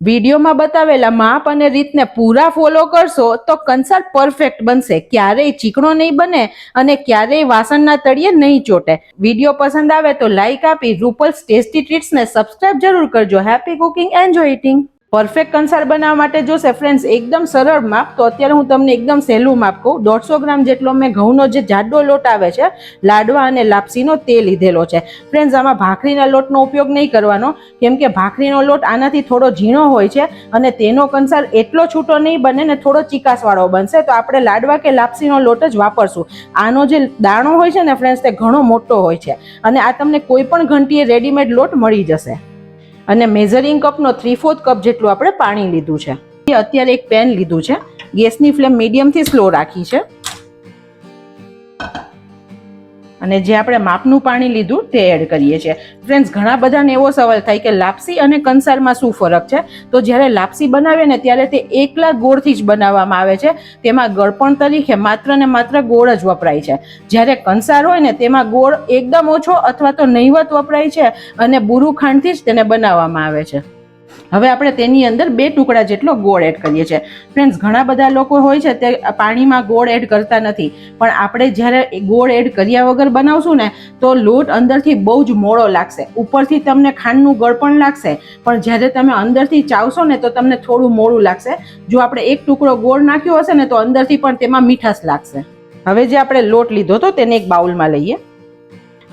વિડીયોમાં બતાવેલા માપ અને રીતને પૂરા ફોલો કરશો તો કંસાર પરફેક્ટ બનશે, ક્યારેય ચીકણો નહીં બને અને ક્યારેય વાસણના તળિયે નહીં ચોટે. વિડીયો પસંદ આવે તો લાઈક આપી રૂપલ્સ ટેસ્ટી ટ્રીટ્સને સબસ્ક્રાઇબ જરૂર કરજો. Happy cooking, enjoy eating. Perfect કંસાર બનાવવા માટે જોશે ફ્રેન્ડ્સ એકદમ સરળ માપ. તો અત્યારે હું તમને એકદમ સહેલું માપ કહું. 150 ગ્રામ જેટલો મેં ઘઉંનો જે જાડો લોટ આવે છે લાડવા અને લાપસીનો તે લીધેલો છે. ફ્રેન્ડ્સ આમાં ભાખરીના લોટનો ઉપયોગ નહીં કરવાનો, કેમ કે ભાખરીનો લોટ આનાથી થોડો ઝીણો હોય છે અને તેનો કંસાર એટલો છૂટો નહીં બને ને થોડો ચીકાસવાળો બનશે. તો આપણે લાડવા કે લાપસીનો લોટ જ વાપરશું. આનો જે દાણો હોય છે ને ફ્રેન્ડ્સ તે ઘણો મોટો હોય છે અને આ તમને કોઈ પણ ઘંટીએ રેડીમેડ લોટ મળી જશે. અને મેઝરિંગ કપનો 3/4 કપ જેટલું આપણે પાણી લીધું છે. અત્યારે એક પેન લીધું છે, ગેસની ફ્લેમ મીડિયમથી સ્લો રાખી છે અને જે આપણે માપનું પાણી લીધું તે એડ કરીએ છીએ. ફ્રેન્ડ્સ ઘણા બધાને એવો સવાલ થાય કે લાપસી અને કંસારમાં શું ફરક છે. તો જ્યારે લાપસી બનાવે ને ત્યારે તે એકલા ગોળથી જ બનાવવામાં આવે છે, તેમાં ગળપણ તરીકે માત્ર ને માત્ર ગોળ જ વપરાય છે. જ્યારે કંસાર હોય ને તેમાં ગોળ એકદમ ઓછો અથવા તો નહિવત વપરાય છે અને બુરું ખાંડથી જ તેને બનાવવામાં આવે છે. હવે આપણે તેની અંદર 2 ટુકડા જેટલો ગોળ એડ કરીએ છીએ. ફ્રેન્ડ્સ ઘણા બધા લોકો હોય છે તે પાણીમાં ગોળ એડ કરતા નથી, પણ આપણે જ્યારે ગોળ એડ કર્યા વગર બનાવશું ને તો લોટ અંદરથી બહુ જ મોળો લાગશે. ઉપરથી તમને ખાંડનું ગળપણ લાગશે, પણ જ્યારે તમે અંદરથી ચાવશો ને તો તમને થોડું મોળું લાગશે. જો આપણે એક ટુકડો ગોળ નાખ્યો હશે ને તો અંદરથી પણ તેમાં મીઠાશ લાગશે. હવે જે આપણે લોટ લીધો હતો તેને એક બાઉલમાં લઈએ.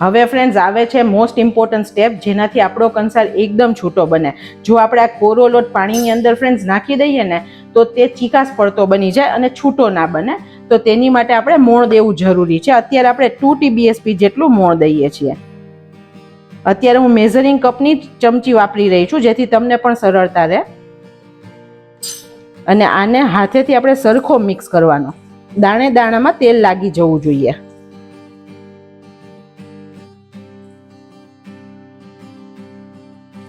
હવે ફ્રેન્ડ્સ આવે છે મોસ્ટ ઇમ્પોર્ટન્ટ સ્ટેપ, જેનાથી આપણો કંસાર એકદમ છૂટો બને. જો આપણે આ કોરો લોટ પાણીની અંદર ફ્રેન્ડ્સ નાખી દઈએ ને તો તે ચીકાસ પડતો બની જાય અને છૂટો ના બને. તો તેની માટે આપણે મોણ દેવું જરૂરી છે. અત્યારે આપણે 2 TBSP જેટલું મોણ દઈએ છીએ. અત્યારે હું મેઝરિંગ કપની ચમચી વાપરી રહી છું જેથી તમને પણ સરળતા રહે. અને આને હાથેથી આપણે સરખો મિક્સ કરવાનો, દાણે દાણામાં તેલ લાગી જવું જોઈએ.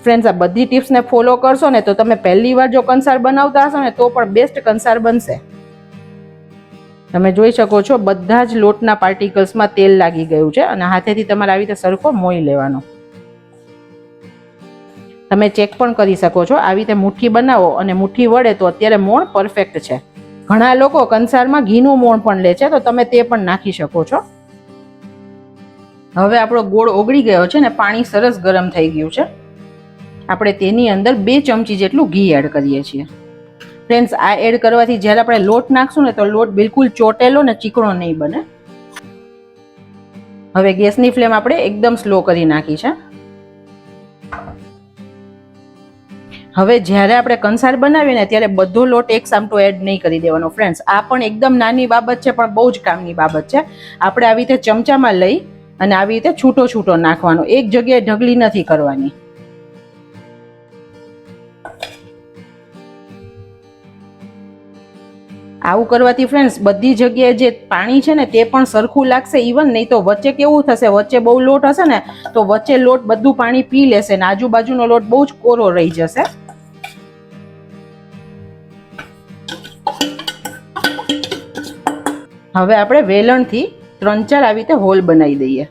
ફ્રેન્ડ્સ આ બધી ટિપ્સને ફોલો કરશો ને તો તમે પહેલી વાર જો કંસાર બનાવતા હશો ને તો પણ બેસ્ટ કંસાર બનશે. તમે જોઈ શકો છો બધા જ લોટના પાર્ટિકલ્સમાં તેલ લાગી ગયું છે અને હાથેથી તમારે આવી રીતે સરખો મોઈ લેવાનો. તમે ચેક પણ કરી શકો છો. આવી રીતે મુઠ્ઠી બનાવો અને મુઠ્ઠી વળે તો અત્યારે મોણ પરફેક્ટ છે. ઘણા લોકો કંસારમાં ઘીનું મોણ પણ લે છે, તો તમે તે પણ નાખી શકો છો. હવે આપણો ગોળ ઓગળી ગયો છે ને પાણી સરસ ગરમ થઈ ગયું છે. આપણે તેની અંદર 2 ચમચી જેટલું ઘી એડ કરીએ છીએ. ફ્રેન્ડ્સ આ એડ કરવાથી જ્યારે આપણે લોટ નાખશું ને તો લોટ બિલકુલ ચોટેલો ને ચીકણો નહીં બને. હવે ગેસની ફ્લેમ આપણે એકદમ સ્લો કરી નાખી છે. હવે જ્યારે આપણે કંસાર બનાવીએ ને ત્યારે બધો લોટ એક સામટો એડ નહીં કરી દેવાનો. ફ્રેન્ડ્સ આ પણ એકદમ નાની બાબત છે પણ બહુ જ કામની બાબત છે. આપણે આવી રીતે ચમચામાં લઈ અને આવી રીતે છૂટો છૂટો નાખવાનો, એક જગ્યાએ ઢગલી નથી કરવાની. આવું કરવાથી ફ્રેન્ડ્સ બધી જગ્યાએ જે પાણી છે ને તે પણ સરખું લાગશે. ઇવન નહીં તો વચ્ચે કેવું થશે, વચ્ચે બહુ લોટ હશે ને તો વચ્ચે લોટ બધું પાણી પી લેશે ને આજુબાજુનો લોટ બહુ જ કોરો રહી જશે. હવે આપણે વેલણથી 3-4 આવી રીતે હોલ બનાવી દઈએ.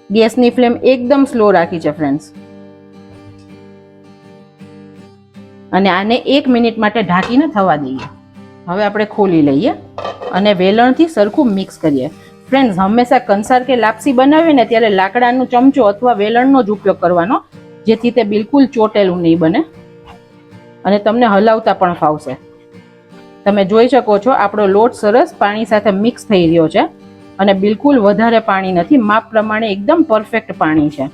ગેસની ફ્લેમ એકદમ સ્લો રાખી છે ફ્રેન્ડ્સ. અને આને 1 મિનિટ માટે ઢાંકીને થવા દઈએ. હવે આપણે ખોલી લઈએ અને વેલણથી સરખું મિક્સ કરીએ. ફ્રેન્ડ્સ હંમેશા કંસાર કે લાપસી બનાવીએ ને ત્યારે લાકડાનો ચમચો અથવા વેલણનો જ ઉપયોગ કરવાનો, જેથી તે બિલકુલ ચોટેલું નહીં બને અને તમને હલાવતા પણ ફાવશે. તમે જોઈ શકો છો આપણો લોટ સરસ પાણી સાથે મિક્સ થઈ રહ્યો છે અને બિલકુલ વધારે પાણી નથી. માપ પ્રમાણે એકદમ પરફેક્ટ પાણી છે.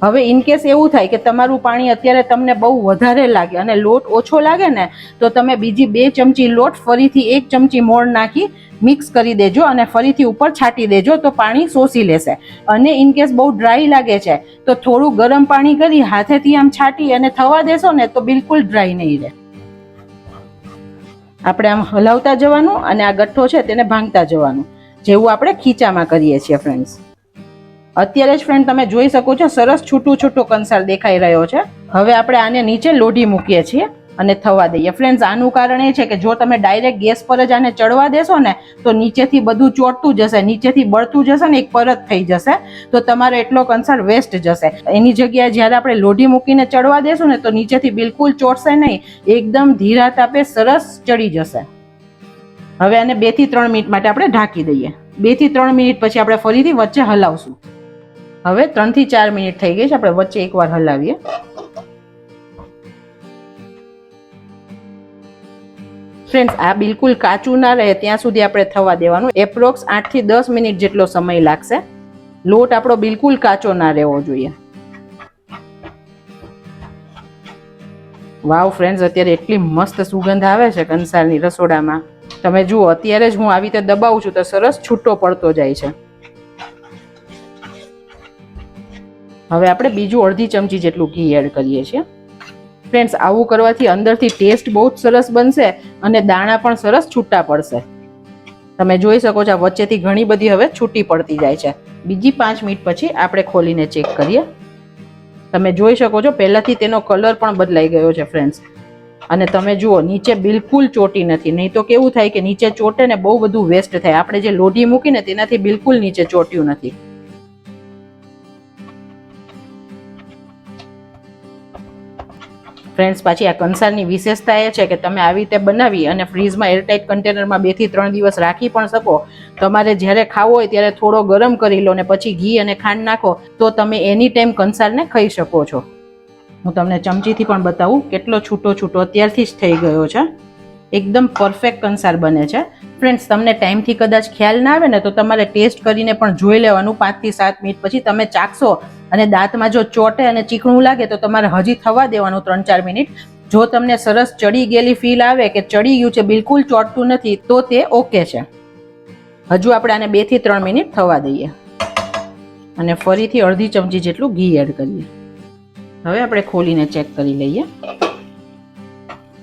હવે ઇનકેસ એવું થાય કે તમારું પાણી અત્યારે તમને બહુ વધારે લાગે અને લોટ ઓછો લાગે ને તો તમે બીજી 2 ચમચી લોટ ફરીથી 1 ચમચી મોણ નાખી મિક્સ કરી દેજો અને ફરીથી ઉપર છાંટી દેજો તો પાણી શોષી લેશે. અને ઇનકેસ બહુ ડ્રાય લાગે છે તો થોડું ગરમ પાણી કરી હાથેથી આમ છાંટી અને થવા દેશો ને તો બિલકુલ ડ્રાય નહીં રહે. આપણે આમ હલાવતા જવાનું અને આ ગઠ્ઠો છે તેને ભાંગતા જવાનું, જેવું આપણે ખીચામાં કરીએ છીએ. ફ્રેન્ડ્સ અત્યારે જ ફ્રેન્ડ તમે જોઈ શકો છો સરસ છૂટું છૂટું કંસાર દેખાઈ રહ્યો છે. હવે આપણે આને નીચે લોઢી મૂકીએ છીએ અને થવા દઈએ. ફ્રેન્ડ્સ, આનું કારણ એ છે કે જો તમે ડાયરેક્ટ ગેસ પર જ આને ચડવા દેશો ને તો નીચેથી બધું ચોટતું જશે, નીચેથી બળતું જશે ને એક પરત થઈ જશે, તો તમારો એટલો કંસાર વેસ્ટ જશે. એની જગ્યાએ જ્યારે આપણે લોઢી મૂકીને ચડવા દેશું ને તો નીચેથી બિલકુલ ચોટશે નહીં, એકદમ ધીરા તાપે સરસ ચડી જશે. હવે આને 2 થી 3 મિનિટ માટે આપણે ઢાંકી દઈએ. 2 થી 3 મિનિટ પછી આપણે ફરીથી વચ્ચે હલાવશું. હવે 3 થી 4 મિનિટ થઈ ગઈ છે, આપણે વચ્ચે એકવાર હલાવીએ. ફ્રેન્ડ્સ, આ બિલકુલ કાચું ના રહે ત્યાં સુધી આપણે થવા દેવાનું. એપ્રોક્સ 8 થી 10 મિનિટ જેટલો સમય લાગશે. લોટ આપણો બિલકુલ કાચો ના રહેવો જોઈએ. વાવ ફ્રેન્ડ્સ, અત્યારે એટલી મસ્ત સુગંધ આવે છે કંસારની રસોડામાં. તમે જુઓ, અત્યારે જ હું આવી રીતે દબાવું છું તો સરસ છૂટો પડતો જાય છે. હવે આપણે બીજું અડધી ચમચી જેટલું ઘી એડ કરીએ છીએ. ફ્રેન્ડ્સ, આવું કરવાથી અંદરથી ટેસ્ટ બહુ જ સરસ બનશે અને દાણા પણ સરસ છૂટા પડશે. તમે જોઈ શકો છો, આ વચ્ચેથી ઘણી બધી હવે છૂટી પડતી જાય છે. બીજી 5 મિનિટ પછી આપણે ખોલીને ચેક કરીએ. તમે જોઈ શકો છો, પહેલાથી તેનો કલર પણ બદલાઈ ગયો છે ફ્રેન્ડ્સ. અને તમે જુઓ, નીચે બિલકુલ ચોટી નથી. નહીં તો કેવું થાય કે નીચે ચોટે ને બહુ બધું વેસ્ટ થાય. આપણે જે લોઢી મૂકીને તેનાથી બિલકુલ નીચે ચોટ્યું નથી. ફ્રેન્ડ્સ, પાછી આ કંસારની વિશેષતા એ છે કે તમે આવી રીતે બનાવી અને ફ્રીઝમાં એરટાઇટ કન્ટેનરમાં 2 થી 3 દિવસ રાખી પણ શકો. તમારે જ્યારે ખાવો હોય ત્યારે થોડો ગરમ કરી લો ને પછી ઘી અને ખાંડ નાખો તો તમે એની ટાઈમ કંસારને ખાઈ શકો છો. હું તમને ચમચીથી પણ બતાવું, કેટલો છૂટો છૂટો અત્યારથી જ થઈ ગયો છે. એકદમ પરફેક્ટ કંસાર બને છે. ફ્રેન્ડ્સ, તમને ટાઈમથી કદાચ ખ્યાલ ના આવે ને તો તમારે ટેસ્ટ કરીને પણ જોઈ લેવાનું. 5 થી 7 મિનિટ પછી તમે ચાખશો અને દાંતમાં જો ચોટે અને ચીકણું લાગે તો તમારે હજી થવા દેવાનું 3-4 મિનિટ. જો તમને સરસ ચડી ગયેલી ફીલ આવે કે ચડી ગયું છે, બિલકુલ ચોટતું નથી, તો તે ઓકે છે. હજુ આપણે આને 2 થી 3 મિનિટ થવા દઈએ અને ફરીથી અડધી ચમચી જેટલું ઘી એડ કરીએ. હવે આપણે ખોલીને ચેક કરી લઈએ.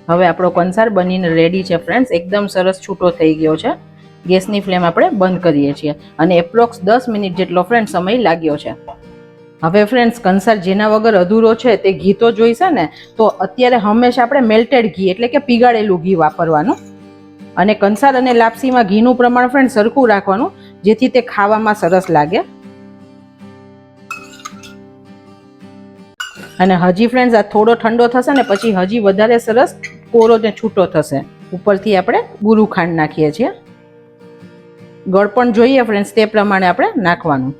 હવે આપણો કંસાર બનીને રેડી છે ફ્રેન્ડ્સ. એકદમ સરસ છૂટો થઈ ગયો છે. ગેસની ફ્લેમ આપણે બંધ કરીએ છીએ અને એપ્રોક્સ 10 મિનિટ જેટલો ફ્રેન્ડ સમય લાગ્યો છે. હવે ફ્રેન્ડ્સ, કંસાર જેના વગર અધૂરો છે તે ઘી તો જોઈશે ને, તો અત્યારે હંમેશા આપણે મેલ્ટેડ ઘી એટલે કે પીગાળેલું ઘી વાપરવાનું. અને કંસાર અને લાપસીમાં ઘીનું પ્રમાણ ફ્રેન્ડ સરખું રાખવાનું, જેથી તે ખાવામાં સરસ લાગે. અને હજી ફ્રેન્ડ્સ, આ થોડો ઠંડો થશે ને પછી હજી વધારે સરસ કોરો ને છૂટો થશે. ઉપરથી આપણે બુરું ખાંડ નાખીએ છીએ. ગળપણ જોઈએ ફ્રેન્ડ્સ, તે પ્રમાણે આપણે નાખવાનું.